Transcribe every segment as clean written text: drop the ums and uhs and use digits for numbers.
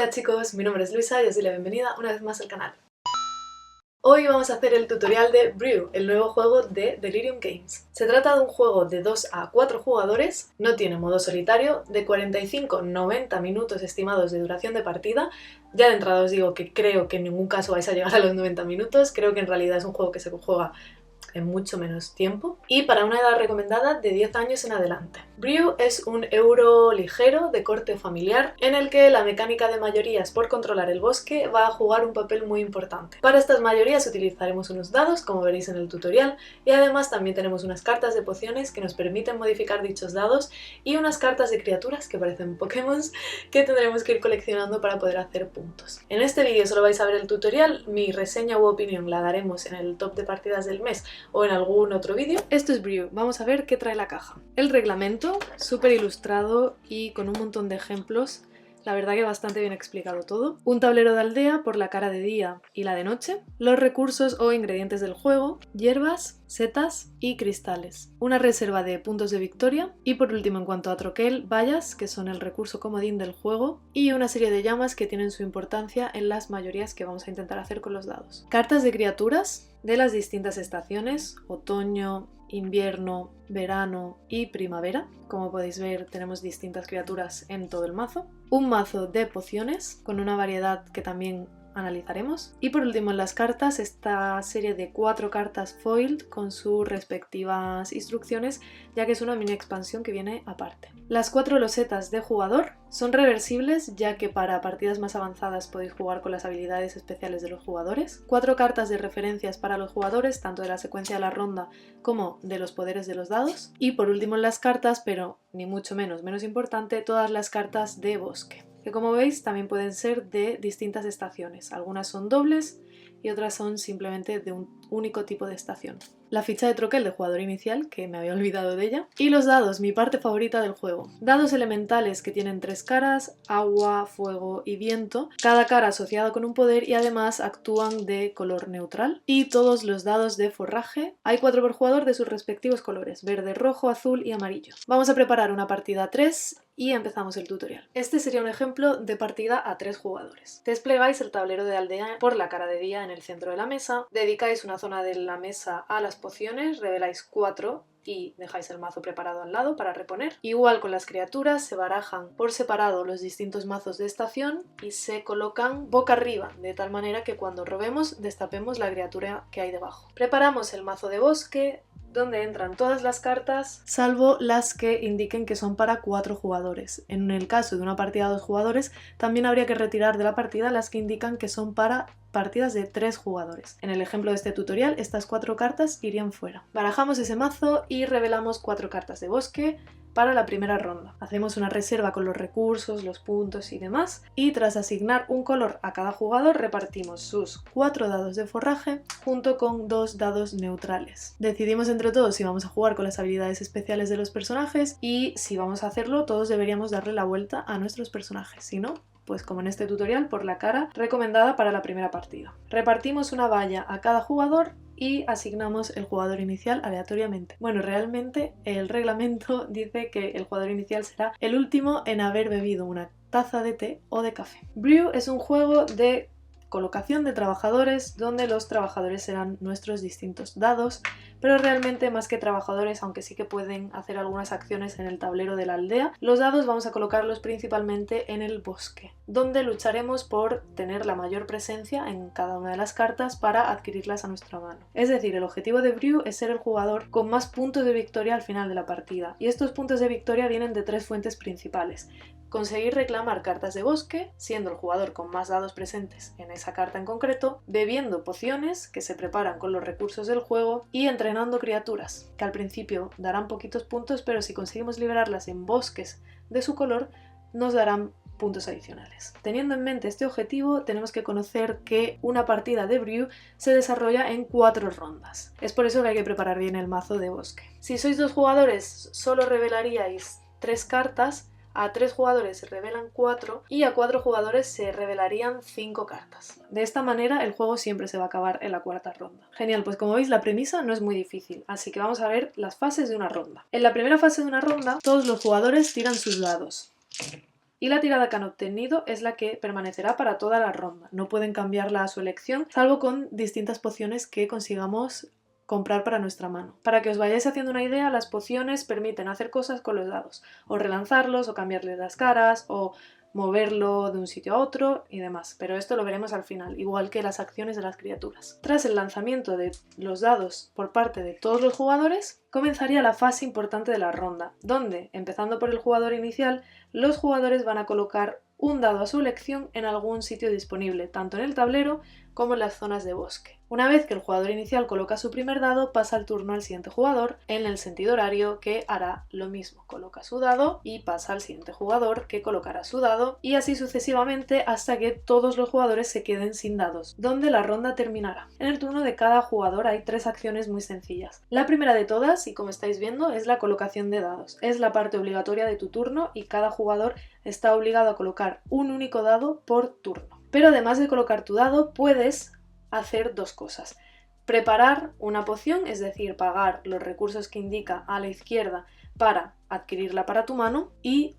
Hola chicos, mi nombre es Luisa y os doy la bienvenida una vez más al canal. Hoy vamos a hacer el tutorial de Brew, el nuevo juego de Delirium Games. Se trata de un juego de 2 a 4 jugadores, no tiene modo solitario, de 45-90 minutos estimados de duración de partida. Ya de entrada os digo que creo que en ningún caso vais a llegar a los 90 minutos, creo que en realidad es un juego que se juega en mucho menos tiempo, y para una edad recomendada de 10 años en adelante. Brew es un euro ligero de corte familiar en el que la mecánica de mayorías por controlar el bosque va a jugar un papel muy importante. Para estas mayorías utilizaremos unos dados, como veréis en el tutorial, y además también tenemos unas cartas de pociones que nos permiten modificar dichos dados y unas cartas de criaturas que parecen Pokémon que tendremos que ir coleccionando para poder hacer puntos. En este vídeo solo vais a ver el tutorial, mi reseña u opinión la daremos en el top de partidas del mes o en algún otro vídeo. Esto es Brew, vamos a ver qué trae la caja. El reglamento, súper ilustrado y con un montón de ejemplos, la verdad que bastante bien explicado todo. Un tablero de aldea por la cara de día y la de noche. Los recursos o ingredientes del juego, hierbas, setas y cristales. Una reserva de puntos de victoria. Y por último, en cuanto a troquel, vallas, que son el recurso comodín del juego. Y una serie de llamas que tienen su importancia en las mayorías que vamos a intentar hacer con los dados. Cartas de criaturas de las distintas estaciones, otoño, invierno, verano y primavera. Como podéis ver, tenemos distintas criaturas en todo el mazo. Un mazo de pociones con una variedad que también analizaremos. Y por último, en las cartas, esta serie de 4 cartas foiled con sus respectivas instrucciones, ya que es una mini expansión que viene aparte. Las 4 losetas de jugador son reversibles, ya que para partidas más avanzadas podéis jugar con las habilidades especiales de los jugadores. 4 cartas de referencias para los jugadores, tanto de la secuencia de la ronda como de los poderes de los dados. Y por último en las cartas, pero ni mucho menos importante, todas las cartas de bosque, que como veis también pueden ser de distintas estaciones. Algunas son dobles y otras son simplemente de un único tipo de estación. La ficha de troquel de jugador inicial, que me había olvidado de ella. Y los dados, mi parte favorita del juego. Dados elementales que tienen 3 caras, agua, fuego y viento. Cada cara asociada con un poder y además actúan de color neutral. Y todos los dados de forraje. Hay 4 por jugador de sus respectivos colores, verde, rojo, azul y amarillo. Vamos a preparar una partida a 3 y empezamos el tutorial. Este sería un ejemplo de partida a 3 jugadores. Desplegáis el tablero de aldea por la cara de día en el centro de la mesa, dedicáis una zona de la mesa a las pociones, reveláis 4 y dejáis el mazo preparado al lado para reponer. Igual con las criaturas, se barajan por separado los distintos mazos de estación y se colocan boca arriba, de tal manera que cuando robemos destapemos la criatura que hay debajo. Preparamos el mazo de bosque, donde entran todas las cartas, salvo las que indiquen que son para 4 jugadores. En el caso de una partida a 2 jugadores, también habría que retirar de la partida las que indican que son para partidas de 3 jugadores. En el ejemplo de este tutorial, estas 4 cartas irían fuera. Barajamos ese mazo y revelamos 4 cartas de bosque para la primera ronda. Hacemos una reserva con los recursos, los puntos y demás, y tras asignar un color a cada jugador repartimos sus 4 dados de forraje junto con 2 dados neutrales. Decidimos entre todos si vamos a jugar con las habilidades especiales de los personajes y si vamos a hacerlo todos deberíamos darle la vuelta a nuestros personajes, si no, pues como en este tutorial, por la cara recomendada para la primera partida. Repartimos una valla a cada jugador y asignamos el jugador inicial aleatoriamente. Bueno, realmente el reglamento dice que el jugador inicial será el último en haber bebido una taza de té o de café. Brew es un juego de colocación de trabajadores donde los trabajadores serán nuestros distintos dados, pero realmente más que trabajadores, aunque sí que pueden hacer algunas acciones en el tablero de la aldea, los dados vamos a colocarlos principalmente en el bosque, donde lucharemos por tener la mayor presencia en cada una de las cartas para adquirirlas a nuestra mano. Es decir, el objetivo de Brew es ser el jugador con más puntos de victoria al final de la partida, y estos puntos de victoria vienen de 3 fuentes principales. Conseguir reclamar cartas de bosque, siendo el jugador con más dados presentes en esa carta en concreto, bebiendo pociones que se preparan con los recursos del juego y entrenando criaturas, que al principio darán poquitos puntos, pero si conseguimos liberarlas en bosques de su color, nos darán puntos adicionales. Teniendo en mente este objetivo, tenemos que conocer que una partida de Brew se desarrolla en 4 rondas. Es por eso que hay que preparar bien el mazo de bosque. Si sois 2 jugadores, solo revelaríais 3 cartas, a 3 jugadores se revelan 4 y a 4 jugadores se revelarían 5 cartas. De esta manera el juego siempre se va a acabar en la 4ª ronda. Genial, pues como veis la premisa no es muy difícil, así que vamos a ver las fases de una ronda. En la primera fase de una ronda todos los jugadores tiran sus dados y la tirada que han obtenido es la que permanecerá para toda la ronda. No pueden cambiarla a su elección, salvo con distintas pociones que consigamos comprar para nuestra mano. Para que os vayáis haciendo una idea, las pociones permiten hacer cosas con los dados, o relanzarlos, o cambiarles las caras, o moverlo de un sitio a otro y demás, pero esto lo veremos al final, igual que las acciones de las criaturas. Tras el lanzamiento de los dados por parte de todos los jugadores, comenzaría la fase importante de la ronda, donde, empezando por el jugador inicial, los jugadores van a colocar un dado a su elección en algún sitio disponible, tanto en el tablero como en las zonas de bosque. Una vez que el jugador inicial coloca su primer dado, pasa el turno al siguiente jugador en el sentido horario, que hará lo mismo, coloca su dado y pasa al siguiente jugador que colocará su dado y así sucesivamente hasta que todos los jugadores se queden sin dados, donde la ronda terminará. En el turno de cada jugador hay 3 acciones muy sencillas. La primera de todas, y como estáis viendo, es la colocación de dados. Es la parte obligatoria de tu turno y cada jugador está obligado a colocar un único dado por turno. Pero además de colocar tu dado, puedes hacer 2 cosas. Preparar una poción, es decir, pagar los recursos que indica a la izquierda para adquirirla para tu mano,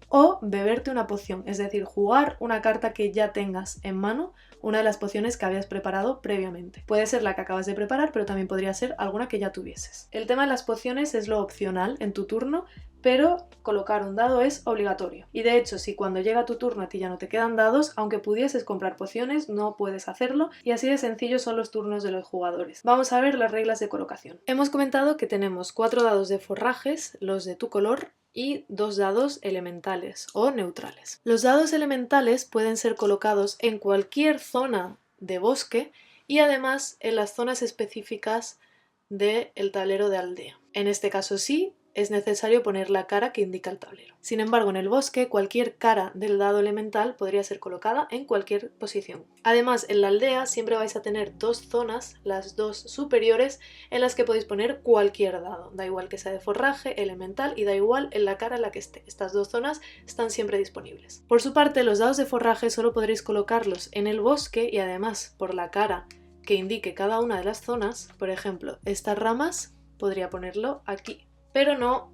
o beberte una poción, es decir, jugar una carta que ya tengas en mano, una de las pociones que habías preparado previamente. Puede ser la que acabas de preparar, pero también podría ser alguna que ya tuvieses. El tema de las pociones es lo opcional en tu turno, pero colocar un dado es obligatorio. Y de hecho, si cuando llega tu turno a ti ya no te quedan dados, aunque pudieses comprar pociones, no puedes hacerlo, y así de sencillo son los turnos de los jugadores. Vamos a ver las reglas de colocación. Hemos comentado que tenemos 4 dados de forrajes, los de tu color, y 2 dados elementales o neutrales. Los dados elementales pueden ser colocados en cualquier zona de bosque y además en las zonas específicas del tablero de aldea. En este caso sí, es necesario poner la cara que indica el tablero. Sin embargo, en el bosque, cualquier cara del dado elemental podría ser colocada en cualquier posición. Además, en la aldea siempre vais a tener 2 zonas, las 2 superiores, en las que podéis poner cualquier dado. Da igual que sea de forraje, elemental y da igual en la cara en la que esté. Estas 2 zonas están siempre disponibles. Por su parte, los dados de forraje solo podréis colocarlos en el bosque y además por la cara que indique cada una de las zonas. Por ejemplo, estas ramas podría ponerlo aquí, pero no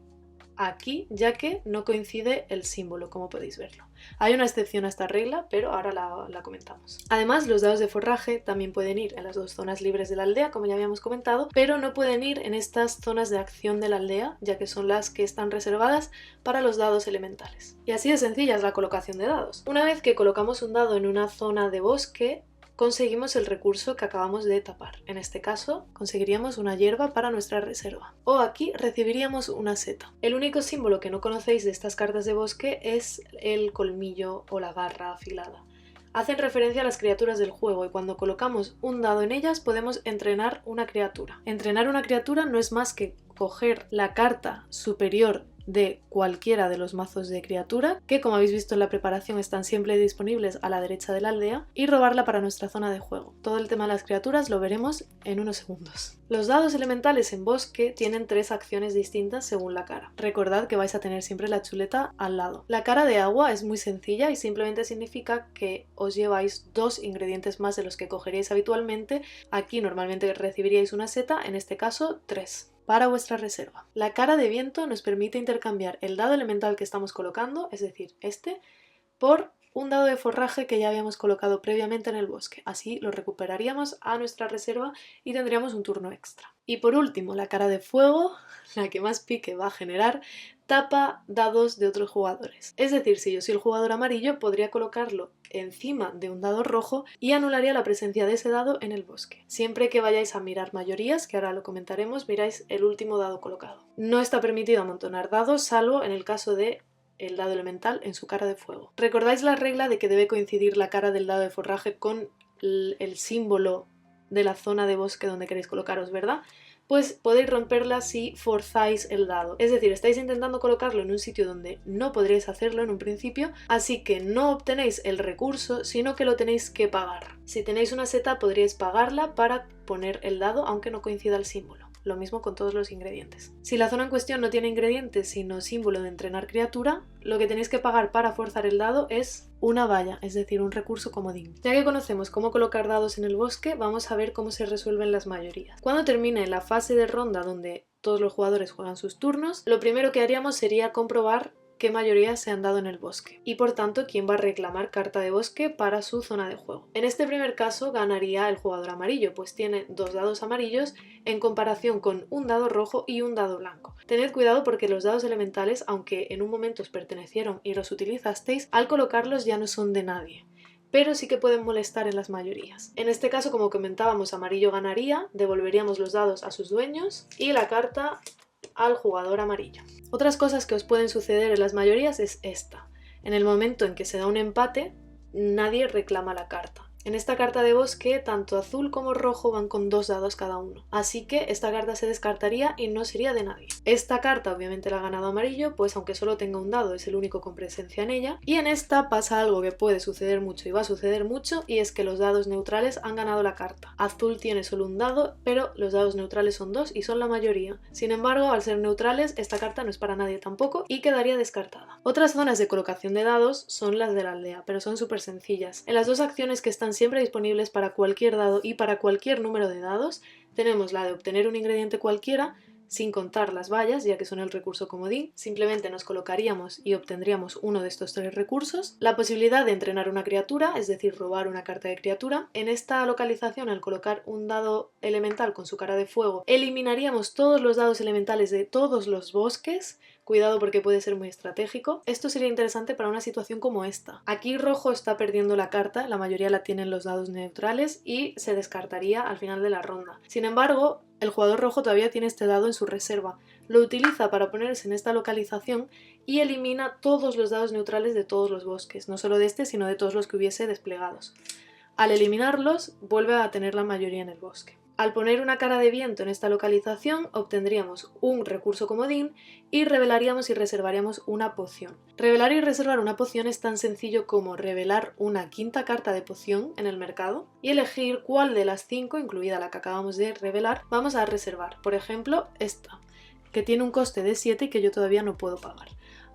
aquí, ya que no coincide el símbolo, como podéis verlo. Hay una excepción a esta regla, pero ahora la comentamos. Además, los dados de forraje también pueden ir en las 2 zonas libres de la aldea, como ya habíamos comentado, pero no pueden ir en estas zonas de acción de la aldea, ya que son las que están reservadas para los dados elementales. Y así de sencilla es la colocación de dados. Una vez que colocamos un dado en una zona de bosque, conseguimos el recurso que acabamos de tapar. En este caso, conseguiríamos una hierba para nuestra reserva. O aquí recibiríamos una seta. El único símbolo que no conocéis de estas cartas de bosque es el colmillo o la garra afilada. Hacen referencia a las criaturas del juego y cuando colocamos un dado en ellas podemos entrenar una criatura. Entrenar una criatura no es más que coger la carta superior de cualquiera de los mazos de criatura, que como habéis visto en la preparación están siempre disponibles a la derecha de la aldea, y robarla para nuestra zona de juego. Todo el tema de las criaturas lo veremos en unos segundos. Los dados elementales en bosque tienen 3 acciones distintas según la cara. Recordad que vais a tener siempre la chuleta al lado. La cara de agua es muy sencilla y simplemente significa que os lleváis 2 ingredientes más de los que cogeríais habitualmente. Aquí normalmente recibiríais una seta, en este caso 3. Para vuestra reserva. La cara de viento nos permite intercambiar el dado elemental que estamos colocando, es decir, este, por un dado de forraje que ya habíamos colocado previamente en el bosque. Así lo recuperaríamos a nuestra reserva y tendríamos un turno extra. Y por último, la cara de fuego, la que más pique va a generar, tapa dados de otros jugadores. Es decir, si yo soy el jugador amarillo, podría colocarlo encima de un dado rojo y anularía la presencia de ese dado en el bosque. Siempre que vayáis a mirar mayorías, que ahora lo comentaremos, miráis el último dado colocado. No está permitido amontonar dados, salvo en el caso de el dado elemental en su cara de fuego. ¿Recordáis la regla de que debe coincidir la cara del dado de forraje con el símbolo de la zona de bosque donde queréis colocaros, verdad? Pues podéis romperla si forzáis el dado. Es decir, estáis intentando colocarlo en un sitio donde no podríais hacerlo en un principio, así que no obtenéis el recurso, sino que lo tenéis que pagar. Si tenéis una seta, podríais pagarla para poner el dado, aunque no coincida el símbolo. Lo mismo con todos los ingredientes. Si la zona en cuestión no tiene ingredientes, sino símbolo de entrenar criatura, lo que tenéis que pagar para forzar el dado es una valla, es decir, un recurso comodín. Ya que conocemos cómo colocar dados en el bosque, vamos a ver cómo se resuelven las mayorías. Cuando termine la fase de ronda donde todos los jugadores juegan sus turnos, lo primero que haríamos sería comprobar qué mayorías se han dado en el bosque y por tanto quién va a reclamar carta de bosque para su zona de juego. En este primer caso ganaría el jugador amarillo, pues tiene 2 dados amarillos en comparación con un dado rojo y un dado blanco. Tened cuidado porque los dados elementales, aunque en un momento os pertenecieron y los utilizasteis, al colocarlos ya no son de nadie, pero sí que pueden molestar en las mayorías. En este caso, como comentábamos, amarillo ganaría, devolveríamos los dados a sus dueños y la carta al jugador amarillo. Otras cosas que os pueden suceder en las mayorías es esta. En el momento en que se da un empate, nadie reclama la carta. En esta carta de bosque, tanto azul como rojo van con 2 dados cada uno, así que esta carta se descartaría y no sería de nadie. Esta carta obviamente la ha ganado amarillo, pues aunque solo tenga un dado es el único con presencia en ella, y en esta pasa algo que puede suceder mucho y va a suceder mucho, y es que los dados neutrales han ganado la carta. Azul tiene solo un dado, pero los dados neutrales son 2 y son la mayoría. Sin embargo, al ser neutrales, esta carta no es para nadie tampoco y quedaría descartada. Otras zonas de colocación de dados son las de la aldea, pero son súper sencillas. En las dos acciones que están siempre disponibles para cualquier dado y para cualquier número de dados, tenemos la de obtener un ingrediente cualquiera, sin contar las vallas, ya que son el recurso comodín, simplemente nos colocaríamos y obtendríamos uno de estos 3 recursos. La posibilidad de entrenar una criatura, es decir, robar una carta de criatura. En esta localización, al colocar un dado elemental con su cara de fuego, eliminaríamos todos los dados elementales de todos los bosques. Cuidado porque puede ser muy estratégico. Esto sería interesante para una situación como esta. Aquí rojo está perdiendo la carta, la mayoría la tienen los dados neutrales y se descartaría al final de la ronda. Sin embargo, el jugador rojo todavía tiene este dado en su reserva. Lo utiliza para ponerse en esta localización y elimina todos los dados neutrales de todos los bosques, no solo de este, sino de todos los que hubiese desplegados. Al eliminarlos, vuelve a tener la mayoría en el bosque. Al poner una cara de viento en esta localización, obtendríamos un recurso comodín y revelaríamos y reservaríamos una poción. Revelar y reservar una poción es tan sencillo como revelar una 5ª carta de poción en el mercado y elegir cuál de las 5, incluida la que acabamos de revelar, vamos a reservar. Por ejemplo, esta, que tiene un coste de 7 y que yo todavía no puedo pagar.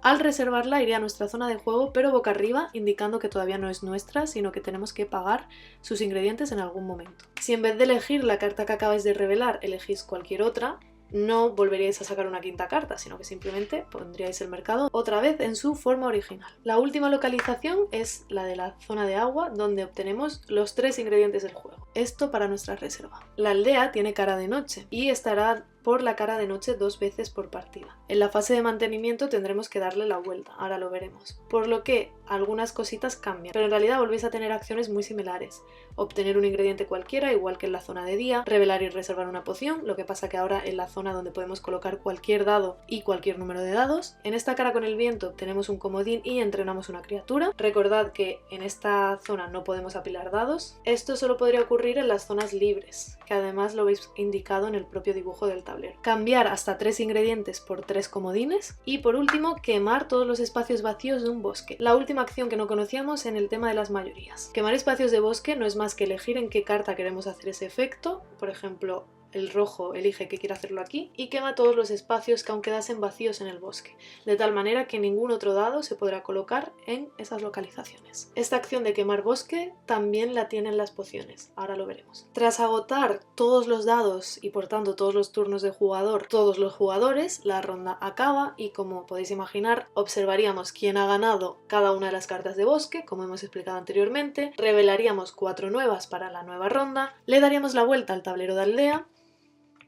Al reservarla iría a nuestra zona de juego, pero boca arriba, indicando que todavía no es nuestra, sino que tenemos que pagar sus ingredientes en algún momento. Si en vez de elegir la carta que acabáis de revelar, elegís cualquier otra, no volveríais a sacar una 5ª carta, sino que simplemente pondríais el mercado otra vez en su forma original. La última localización es la de la zona de agua, donde obtenemos los 3 ingredientes del juego. Esto para nuestra reserva. La aldea tiene cara de noche y estará por la cara de noche 2 veces por partida. En la fase de mantenimiento tendremos que darle la vuelta, ahora lo veremos. Por lo que algunas cositas cambian, pero en realidad volvéis a tener acciones muy similares. Obtener un ingrediente cualquiera, igual que en la zona de día, revelar y reservar una poción, lo que pasa que ahora en la zona donde podemos colocar cualquier dado y cualquier número de dados. En esta cara con el viento obtenemos un comodín y entrenamos una criatura. Recordad que en esta zona no podemos apilar dados. Esto solo podría ocurrir en las zonas libres, que además lo veis indicado en el propio dibujo del tablero. Cambiar hasta 3 ingredientes por 3 comodines y por último quemar todos los espacios vacíos de un bosque. La última acción que no conocíamos en el tema de las mayorías. Quemar espacios de bosque no es más que elegir en qué carta queremos hacer ese efecto, por ejemplo el rojo elige que quiere hacerlo aquí y quema todos los espacios que aún quedasen vacíos en el bosque, de tal manera que ningún otro dado se podrá colocar en esas localizaciones. Esta acción de quemar bosque también la tienen las pociones, ahora lo veremos. Tras agotar todos los dados y por tanto todos los turnos de jugador, todos los jugadores, la ronda acaba y como podéis imaginar observaríamos quién ha ganado cada una de las cartas de bosque, como hemos explicado anteriormente, revelaríamos 4 nuevas para la nueva ronda, le daríamos la vuelta al tablero de aldea,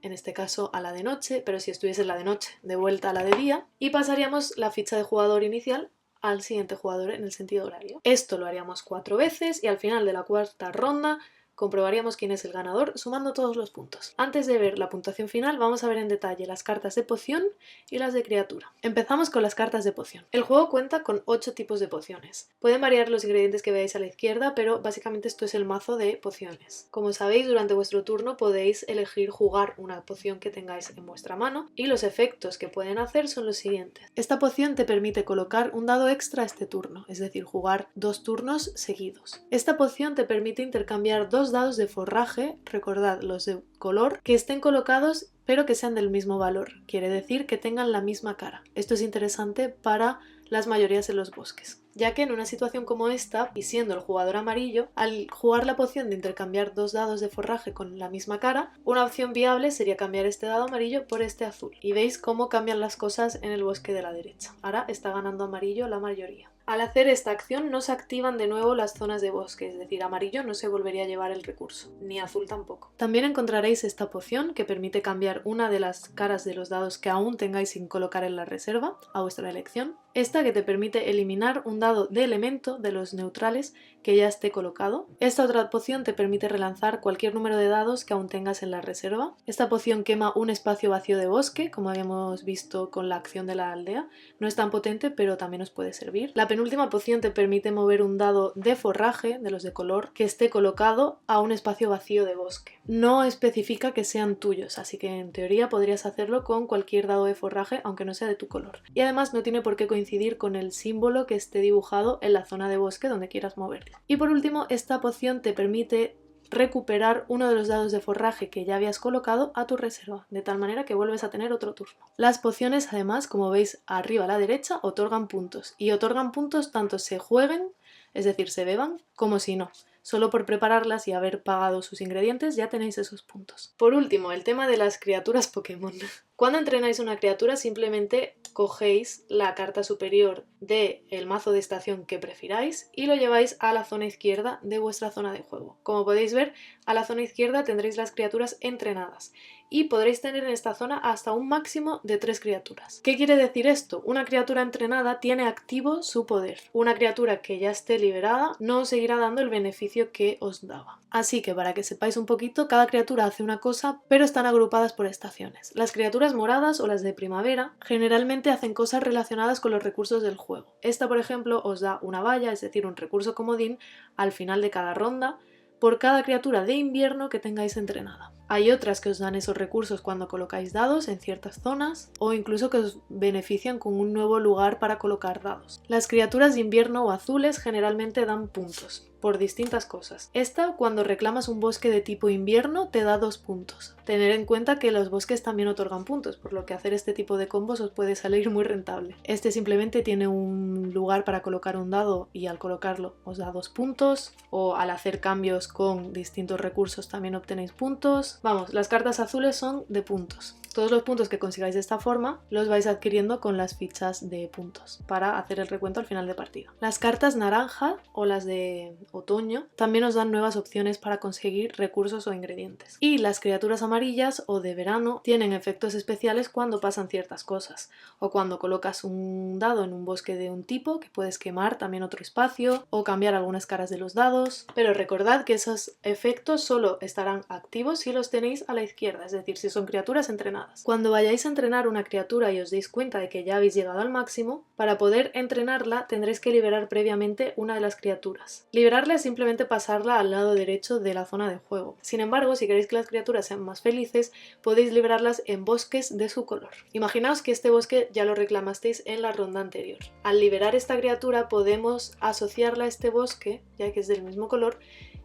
en este caso a la de noche, pero si estuviese la de noche, de vuelta a la de día, y pasaríamos la ficha de jugador inicial al siguiente jugador en el sentido horario. Esto lo haríamos 4 veces y al final de la 4ª ronda comprobaríamos quién es el ganador sumando todos los puntos. Antes de ver la puntuación final vamos a ver en detalle las cartas de poción y las de criatura. Empezamos con las cartas de poción. El juego cuenta con 8 tipos de pociones. Pueden variar los ingredientes que veáis a la izquierda, pero básicamente esto es el mazo de pociones. Como sabéis, durante vuestro turno podéis elegir jugar una poción que tengáis en vuestra mano y los efectos que pueden hacer son los siguientes. Esta poción te permite colocar un dado extra este turno, es decir, jugar 2 turnos seguidos. Esta poción te permite intercambiar 2 dados de forraje, recordad los de color, que estén colocados pero que sean del mismo valor, quiere decir que tengan la misma cara. Esto es interesante para las mayorías en los bosques. ya que en una situación como esta, y siendo el jugador amarillo, al jugar la poción de intercambiar 2 dados de forraje con la misma cara, una opción viable sería cambiar este dado amarillo por este azul. Y veis cómo cambian las cosas en el bosque de la derecha. Ahora está ganando amarillo la mayoría. Al hacer esta acción no se activan de nuevo las zonas de bosque, es decir, amarillo no se volvería a llevar el recurso, ni azul tampoco. También encontraréis esta poción que permite cambiar una de las caras de los dados que aún tengáis sin colocar en la reserva, a vuestra elección. Esta que te permite eliminar un dado de elemento de los neutrales que ya esté colocado. Esta otra poción te permite relanzar cualquier número de dados que aún tengas en la reserva. Esta poción quema un espacio vacío de bosque, como habíamos visto con la acción de la aldea. No es tan potente, pero también os puede servir. La penúltima poción te permite mover un dado de forraje, de los de color, que esté colocado a un espacio vacío de bosque. No especifica que sean tuyos, así que en teoría podrías hacerlo con cualquier dado de forraje, aunque no sea de tu color. Y además no tiene por qué coincidir con el símbolo que esté dibujado en la zona de bosque donde quieras moverlo. Y por último, esta poción te permite recuperar uno de los dados de forraje que ya habías colocado a tu reserva, de tal manera que vuelves a tener otro turno. Las pociones, además, como veis arriba a la derecha, otorgan puntos, y otorgan puntos tanto se jueguen, es decir, se beban, como si no. Solo por prepararlas y haber pagado sus ingredientes ya tenéis esos puntos. Por último, el tema de las criaturas Pokémon. Cuando entrenáis una criatura simplemente cogéis la carta superior del mazo de estación que prefiráis y lo lleváis a la zona izquierda de vuestra zona de juego. Como podéis ver, a la zona izquierda tendréis las criaturas entrenadas y podréis tener en esta zona hasta un máximo de 3 criaturas. ¿Qué quiere decir esto? Una criatura entrenada tiene activo su poder. Una criatura que ya esté liberada no os seguirá dando el beneficio que os daba. Así que para que sepáis un poquito, cada criatura hace una cosa, pero están agrupadas por estaciones. Las criaturas moradas o las de primavera generalmente hacen cosas relacionadas con los recursos del juego. Esta, por ejemplo, os da una valla, es decir, un recurso comodín, al final de cada ronda, por cada criatura de invierno que tengáis entrenada. Hay otras que os dan esos recursos cuando colocáis dados en ciertas zonas o incluso que os benefician con un nuevo lugar para colocar dados. Las criaturas de invierno o azules generalmente dan puntos por distintas cosas. Esta, cuando reclamas un bosque de tipo invierno, te da 2 puntos. Tener en cuenta que los bosques también otorgan puntos, por lo que hacer este tipo de combos os puede salir muy rentable. Este simplemente tiene un lugar para colocar un dado y al colocarlo os da 2 puntos, o al hacer cambios con distintos recursos también obtenéis puntos. Vamos, las cartas azules son de puntos. Todos los puntos que consigáis de esta forma los vais adquiriendo con las fichas de puntos para hacer el recuento al final de partida. Las cartas naranja o las de otoño también os dan nuevas opciones para conseguir recursos o ingredientes. Y las criaturas amarillas o de verano tienen efectos especiales cuando pasan ciertas cosas, o cuando colocas un dado en un bosque de un tipo que puedes quemar también otro espacio o cambiar algunas caras de los dados. Pero recordad que esos efectos solo estarán activos si los tenéis a la izquierda, es decir, si son criaturas entrenadas. Cuando vayáis a entrenar una criatura y os deis cuenta de que ya habéis llegado al máximo, para poder entrenarla tendréis que liberar previamente una de las criaturas. Liberarla es simplemente pasarla al lado derecho de la zona de juego. Sin embargo, si queréis que las criaturas sean más felices, podéis liberarlas en bosques de su color. Imaginaos que este bosque ya lo reclamasteis en la ronda anterior. Al liberar esta criatura podemos asociarla a este bosque, ya que es del mismo color,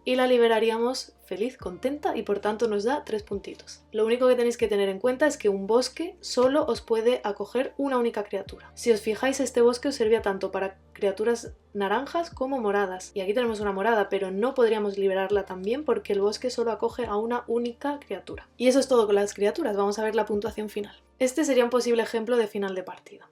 y la liberaríamos feliz, contenta y por tanto nos da 3 puntitos. Lo único que tenéis que tener en cuenta es que un bosque solo os puede acoger una única criatura. Si os fijáis, este bosque os servía tanto para criaturas naranjas como moradas. Y aquí tenemos una morada, pero no podríamos liberarla también porque el bosque solo acoge a una única criatura. Y eso es todo con las criaturas. Vamos a ver la puntuación final. Este sería un posible ejemplo de final de partida.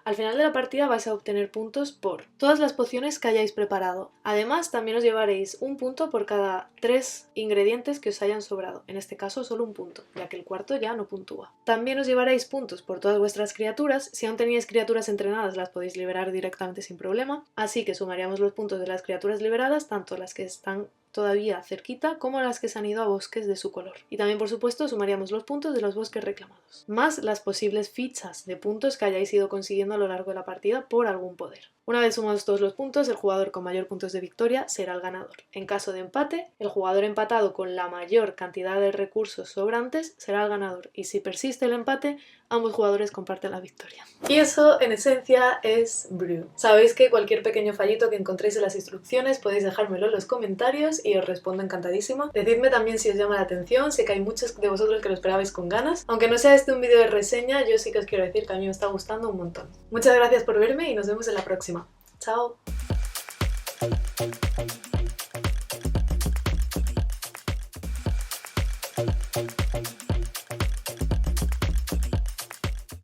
Al final de la partida vais a obtener puntos por todas las pociones que hayáis preparado. Además, también os llevaréis un punto por cada 3 ingredientes que os hayan sobrado. En este caso, solo un punto, ya que el cuarto ya no puntúa. También os llevaréis puntos por todas vuestras criaturas. Si aún teníais criaturas entrenadas, las podéis liberar directamente sin problema. Así que sumaríamos los puntos de las criaturas liberadas, tanto las que están todavía cerquita como las que se han ido a bosques de su color. Y también, por supuesto, sumaríamos los puntos de los bosques reclamados, más las posibles fichas de puntos que hayáis ido consiguiendo a lo largo de la partida por algún poder. Una vez sumados todos los puntos, el jugador con mayor puntos de victoria será el ganador. En caso de empate, el jugador empatado con la mayor cantidad de recursos sobrantes será el ganador. Y si persiste el empate, ambos jugadores comparten la victoria. Y eso, en esencia, es Brew. Sabéis que cualquier pequeño fallito que encontréis en las instrucciones podéis dejármelo en los comentarios y os respondo encantadísima. Decidme también si os llama la atención, sé que hay muchos de vosotros que lo esperabais con ganas. Aunque no sea este un vídeo de reseña, yo sí que os quiero decir que a mí me está gustando un montón. Muchas gracias por verme y nos vemos en la próxima. ¡Chao!